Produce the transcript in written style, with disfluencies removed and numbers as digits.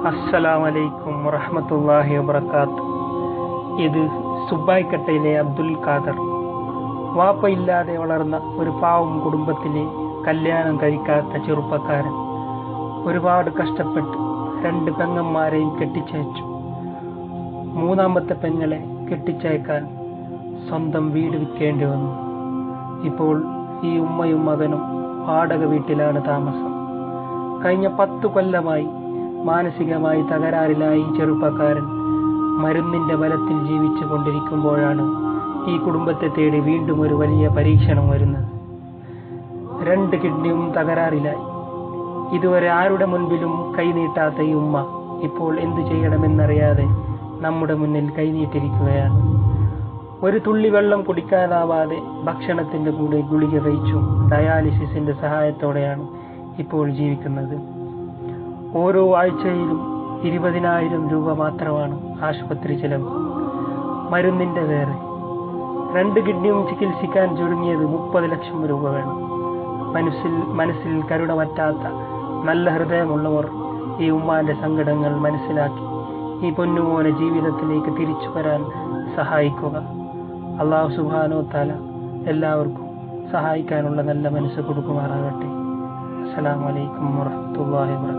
അസ്സലാമു അലൈക്കും വറഹ്മത്തുള്ളാഹി വബറകാത്ത്. ഇത് സുബായ്ക്കട്ടയിലെ അബ്ദുൽ ഖാദർ. വാപ്പയില്ലാതെ വളർന്ന ഒരു പാവം കുടുംബത്തിലെ കല്യാണം കഴിക്കാത്ത ചെറുപ്പക്കാരൻ. ഒരുപാട് കഷ്ടപ്പെട്ട് 2 പെങ്ങന്മാരെയും കെട്ടിച്ചയച്ചു. മൂന്നാമത്തെ പെങ്ങളെ കെട്ടിച്ചയക്കാൻ സ്വന്തം വീട് വിൽക്കേണ്ടി വന്നു. ഇപ്പോൾ ഈ ഉമ്മയും മകനും വാടക വീട്ടിലാണ് താമസം. കഴിഞ്ഞ 10 കൊല്ലമായി മാനസികമായി തകരാറിലായി ചെറുപ്പക്കാരൻ മരുന്നിന്റെ ബലത്തിൽ ജീവിച്ചു കൊണ്ടിരിക്കുമ്പോഴാണ് ഈ കുടുംബത്തെ തേടി വീണ്ടും ഒരു വലിയ പരീക്ഷണം വരുന്നത്. 2 കിഡ്നിയും തകരാറിലായി. ഇതുവരെ ആരുടെ മുൻപിലും കൈനീട്ടാത്ത ഈ ഉമ്മ ഇപ്പോൾ എന്തു ചെയ്യണമെന്നറിയാതെ നമ്മുടെ മുന്നിൽ കൈനീട്ടിരിക്കുകയാണ്. ഒരു തുള്ളി വെള്ളം കുടിക്കാനാവാതെ ഭക്ഷണത്തിന്റെ കൂടെ ഗുളിക കഴിച്ചും ഡയാലിസിസിന്റെ സഹായത്തോടെയാണ് ഇപ്പോൾ ജീവിക്കുന്നത്. ഓരോ ആഴ്ചയിലും 20,000 രൂപ മാത്രമാണ് ആശുപത്രി ചെലവ്. മരുന്നിന്റെ വേറെ. 2 കിഡ്നിയും ചികിത്സിക്കാൻ ചുരുങ്ങിയത് 30 ലക്ഷം രൂപ വേണം. മനസ്സിൽ കരുണ പറ്റാത്ത നല്ല ഹൃദയമുള്ളവർ ഈ ഉമ്മാന്റെ സങ്കടങ്ങൾ മനസ്സിലാക്കി ഈ പൊന്നുമോനെ ജീവിതത്തിലേക്ക് തിരിച്ചു വരാൻ സഹായിക്കുക. അല്ലാഹു സുബ്ഹാനഹു വ തആല എല്ലാവർക്കും സഹായിക്കാനുള്ള നല്ല മനസ്സ് കൊടുക്കുമാറാകട്ടെ. അസ്സലാമു അലൈക്കും വറഹ്മത്തുള്ളാഹി വബറകാതുഹു.